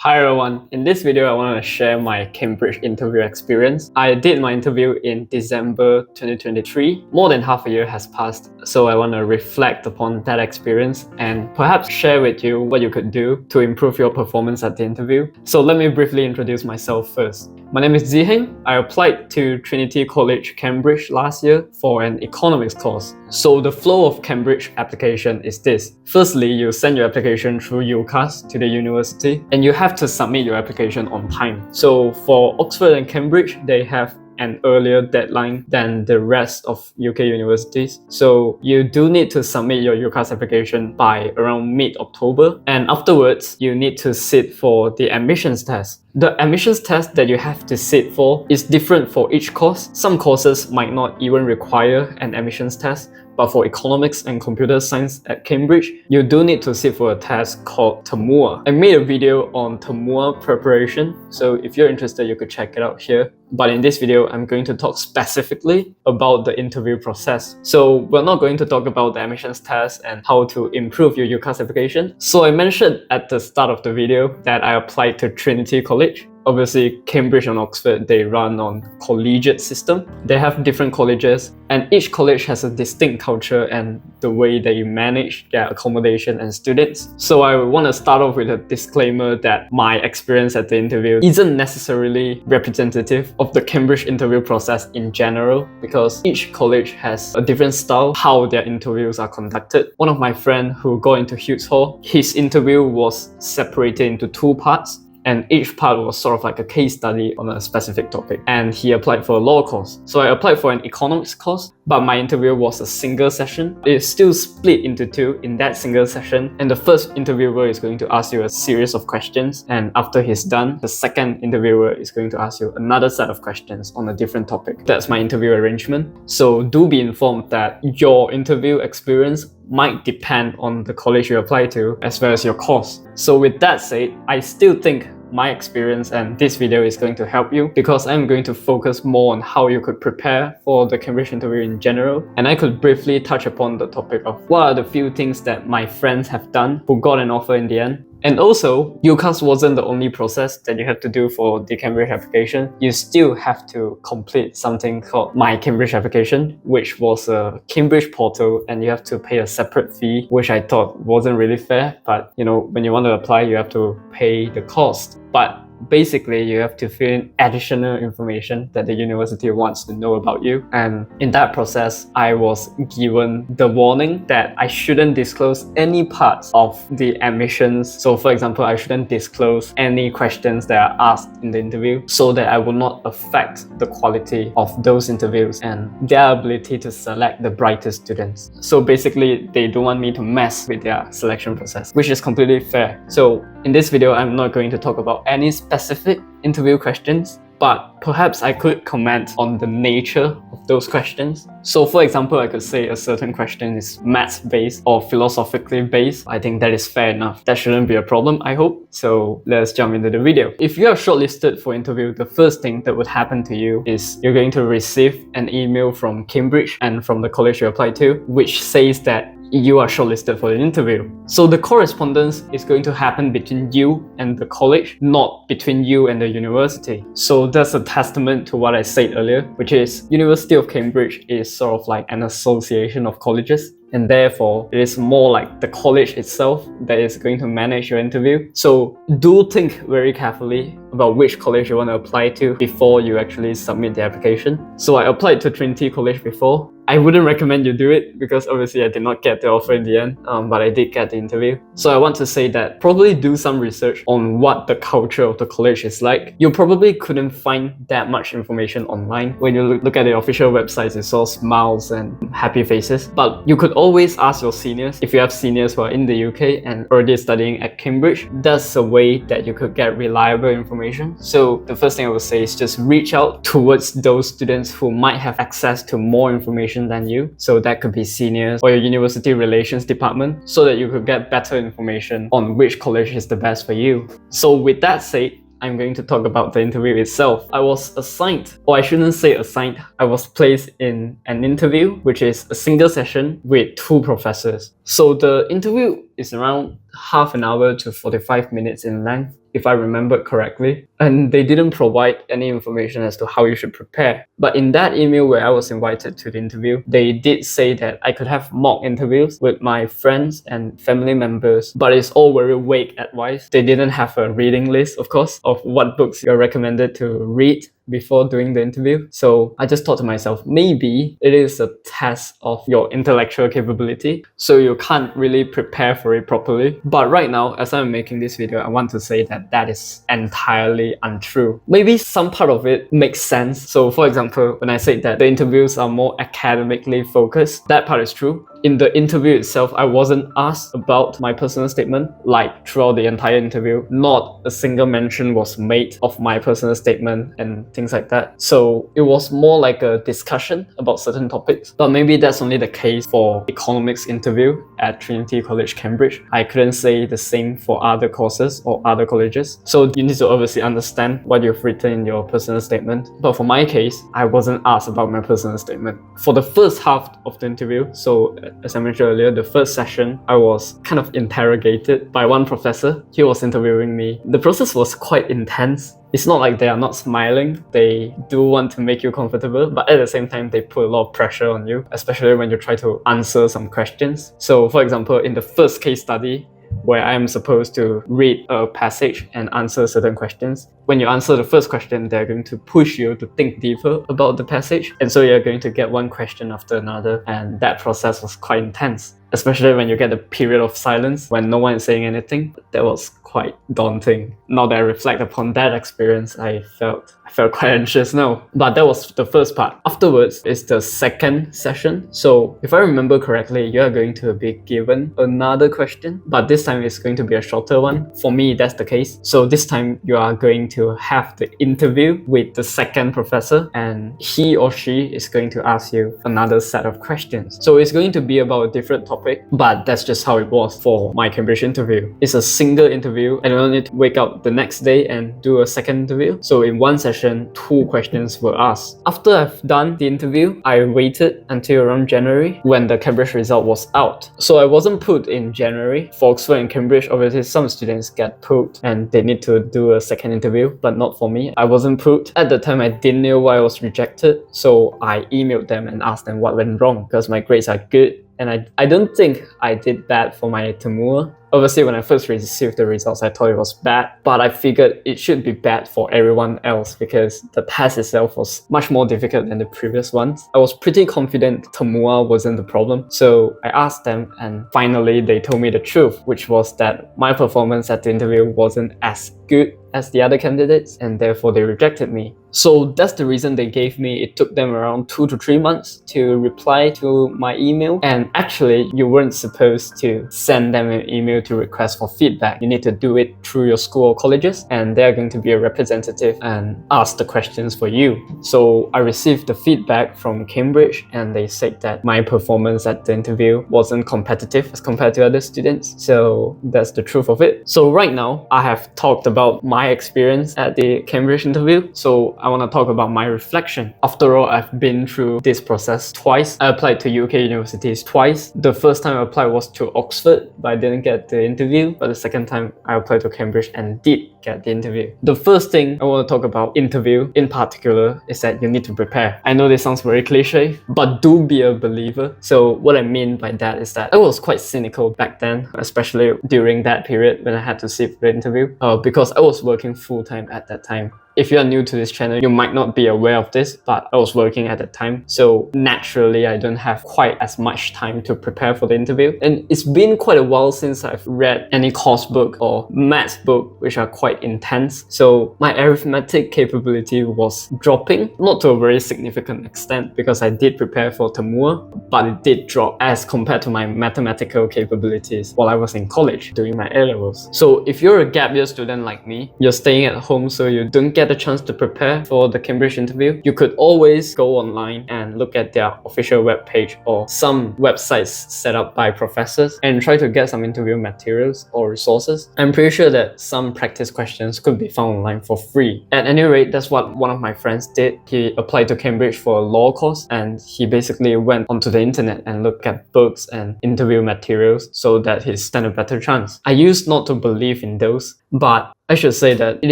Hi everyone, in this video I want to share my Cambridge interview experience. I did my interview in December 2023. More than half a year has passed, so I want to reflect upon that experience and perhaps share with you what you could do to improve your performance at the interview. So let me briefly introduce myself first. My name is Zhi Heng. I applied to Trinity College, Cambridge last year for an economics course. So the flow of Cambridge application is this. Firstly, you send your application through UCAS to the university and you have to submit your application on time. So for Oxford and Cambridge, they have an earlier deadline than the rest of UK universities. So you do need to submit your UCAS application by around mid-October, and afterwards you need to sit for the admissions test. The admissions test that you have to sit for is different for each course. Some courses might not even require an admissions test, but for economics and computer science at Cambridge, you do need to sit for a test called TOMUA. I made a video on TOMUA preparation, so if you're interested, you could check it out here. But in this video, I'm going to talk specifically about the interview process. So we're not going to talk about the admissions test and how to improve your UCAS application. So I mentioned at the start of the video that I applied to Trinity College. Obviously, Cambridge and Oxford, they run on collegiate system. They have different colleges and each college has a distinct culture and the way they manage their accommodation and students. So I want to start off with a disclaimer that my experience at the interview isn't necessarily representative of the Cambridge interview process in general, because each college has a different style how their interviews are conducted. One of my friends who got into Hughes Hall, his interview was separated into two parts. And each part was sort of like a case study on a specific topic. And he applied for a law course. So I applied for an economics course, but my interview was a single session. It's still split into two in that single session. And the first interviewer is going to ask you a series of questions. And after he's done, the second interviewer is going to ask you another set of questions on a different topic. That's my interview arrangement. So do be informed that your interview experience might depend on the college you apply to as well as your course. So with that said, I still think my experience and this video is going to help you, because I'm going to focus more on how you could prepare for the Cambridge interview in general. And I could briefly touch upon the topic of what are the few things that my friends have done who got an offer in the end. And also, UCAS wasn't the only process that you have to do for the Cambridge application. You still have to complete something called My Cambridge Application, which was a Cambridge portal, and you have to pay a separate fee, which I thought wasn't really fair. But you know, when you want to apply, you have to pay the cost. But basically, you have to fill in additional information that the university wants to know about you. And in that process, I was given the warning that I shouldn't disclose any parts of the admissions. So for example, I shouldn't disclose any questions that are asked in the interview, so that I will not affect the quality of those interviews and their ability to select the brightest students. So basically, they don't want me to mess with their selection process, which is completely fair. So in this video, I'm not going to talk about any specific interview questions, but perhaps I could comment on the nature of those questions. So for example, I could say a certain question is maths-based or philosophically based. I think that is fair enough. That shouldn't be a problem, I hope. So let's jump into the video. If you are shortlisted for interview, the first thing that would happen to you is you're going to receive an email from Cambridge and from the college you applied to, which says that you are shortlisted for the interview. So the correspondence is going to happen between you and the college, not between you and the university. So that's a testament to what I said earlier, which is University of Cambridge is sort of like an association of colleges. And therefore, it is more like the college itself that is going to manage your interview. So do think very carefully about which college you want to apply to before you actually submit the application. So I applied to Trinity College before. I wouldn't recommend you do it because obviously I did not get the offer in the end, but I did get the interview. So I want to say that probably do some research on what the culture of the college is like. You probably couldn't find that much information online. When you look at the official websites, it's all smiles and happy faces. But you could always ask your seniors. If you have seniors who are in the UK and already studying at Cambridge, that's a way that you could get reliable information. So the first thing I would say is just reach out towards those students who might have access to more information than you. So that could be seniors or your university relations department, so that you could get better information on which college is the best for you. So with that said, I'm going to talk about the interview itself. I was assigned, or I shouldn't say assigned, I was placed in an interview, which is a single session with two professors. So the interview is around half an hour to 45 minutes in length, if I remember correctly. And they didn't provide any information as to how you should prepare. But in that email where I was invited to the interview, they did say that I could have mock interviews with my friends and family members, but it's all very vague advice. They didn't have a reading list, of course, of what books you're recommended to read before doing the interview. So I just thought to myself, maybe it is a test of your intellectual capability, so you can't really prepare for it properly. But right now, as I'm making this video, I want to say that that is entirely untrue. Maybe some part of it makes sense. So for example, when I said that the interviews are more academically focused, that part is true. In the interview itself, I wasn't asked about my personal statement. Like throughout the entire interview, not a single mention was made of my personal statement and things like that. So it was more like a discussion about certain topics. But maybe that's only the case for economics interview at Trinity College, Cambridge. I couldn't say the same for other courses or other colleges. So you need to obviously understand what you've written in your personal statement. But for my case, I wasn't asked about my personal statement. For the first half of the interview, so as I mentioned earlier, the first session, I was kind of interrogated by one professor. He was interviewing me. The process was quite intense. It's not like they are not smiling. They do want to make you comfortable, but at the same time, they put a lot of pressure on you, especially when you try to answer some questions. So for example, in the first case study, where I am supposed to read a passage and answer certain questions. When you answer the first question, they're going to push you to think deeper about the passage. And so you're going to get one question after another. And that process was quite intense, especially when you get a period of silence when no one is saying anything. That was quite daunting. Now that I reflect upon that experience, I felt quite anxious now. But that was the first part. Afterwards is the second session. So if I remember correctly, you are going to be given another question, but this time it's going to be a shorter one. For me, that's the case. So this time you are going to have the interview with the second professor, and he or she is going to ask you another set of questions. So it's going to be about a different topic, but that's just how it was for my Cambridge interview. It's a single interview, and I don't need to wake up the next day and do a second interview. So in one session, 2 questions were asked. After I've done the interview, I waited until around January when the Cambridge result was out. So I wasn't put in January. For Oxford and Cambridge, obviously some students get put and they need to do a second interview, but not for me. I wasn't put. At the time, I didn't know why I was rejected. So I emailed them and asked them what went wrong, because my grades are good. And I don't think I did bad for my Temua. Obviously, when I first received the results, I thought it was bad, but I figured it should be bad for everyone else because the test itself was much more difficult than the previous ones. I was pretty confident Temua wasn't the problem, so I asked them, and finally they told me the truth, which was that my performance at the interview wasn't as good as the other candidates, and therefore they rejected me. So that's the reason they gave me. It took them around 2 to 3 months to reply to my email. And actually, you weren't supposed to send them an email to request for feedback. You need to do it through your school or colleges, and they're going to be a representative and ask the questions for you. So I received the feedback from Cambridge, and they said that my performance at the interview wasn't competitive as compared to other students. So that's the truth of it. So right now, I have talked about my experience at the Cambridge interview. So I want to talk about my reflection. After all, I've been through this process twice. I applied to UK universities twice. The first time I applied was to Oxford, but I didn't get the interview. But the second time I applied to Cambridge and did get the interview. The first thing I want to talk about interview in particular is that you need to prepare. I know this sounds very cliche, but do be a believer. So what I mean by that is that I was quite cynical back then, especially during that period when I had to sit for the interview, because I was working full-time at that time. If you are new to this channel, you might not be aware of this, but I was working at that time. So naturally, I don't have quite as much time to prepare for the interview. And it's been quite a while since I've read any course book or maths book, which are quite intense. So my arithmetic capability was dropping, not to a very significant extent, because I did prepare for Temua, but it did drop as compared to my mathematical capabilities while I was in college doing my A-levels. So if you're a gap year student like me, you're staying at home so you don't get get the chance to prepare for the Cambridge interview, you could always go online and look at their official webpage or some websites set up by professors and try to get some interview materials or resources. I'm pretty sure that some practice questions could be found online for free. At any rate, that's what one of my friends did. He applied to Cambridge for a law course and he basically went onto the internet and looked at books and interview materials so that he stand a better chance. I used not to believe in those, but I should say that it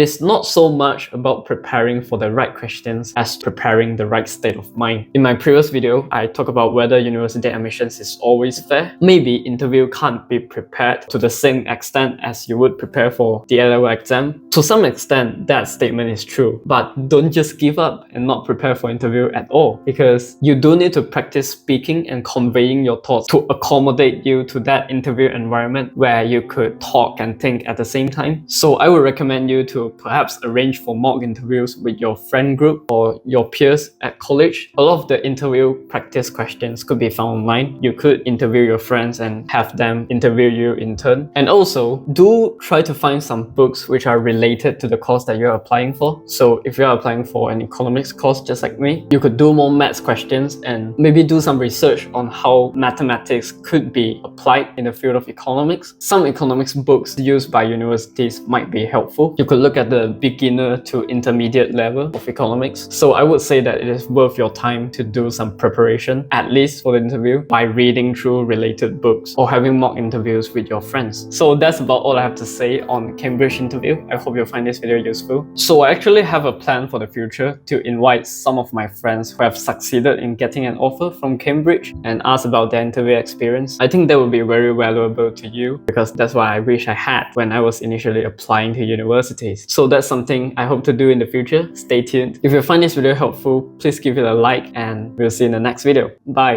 is not so much about preparing for the right questions as preparing the right state of mind. In my previous video, I talked about whether university admissions is always fair. Maybe interview can't be prepared to the same extent as you would prepare for the A-level exam. To some extent, that statement is true, but don't just give up and not prepare for interview at all, because you do need to practice speaking and conveying your thoughts to accommodate you to that interview environment where you could talk and think at the same time. So I would recommend you to perhaps arrange for mock interviews with your friend group or your peers at college. A lot of the interview practice questions could be found online. You could interview your friends and have them interview you in turn. And also, do try to find some books which are related to the course that you're applying for. So if you're applying for an economics course just like me, you could do more maths questions and maybe do some research on how mathematics could be applied in the field of economics. Some economics books used by universities might be helpful. You could look at the beginner to intermediate level of economics. So I would say that it is worth your time to do some preparation, at least for the interview, by reading through related books or having mock interviews with your friends. So that's about all I have to say on Cambridge interview. I hope you find this video useful. So I actually have a plan for the future to invite some of my friends who have succeeded in getting an offer from Cambridge and ask about their interview experience. I think that would be very valuable to you because that's what I wish I had when I was initially applying to universities. So that's something I hope to do in the future. Stay tuned. If you find this video helpful, please give it a like and we'll see you in the next video. Bye!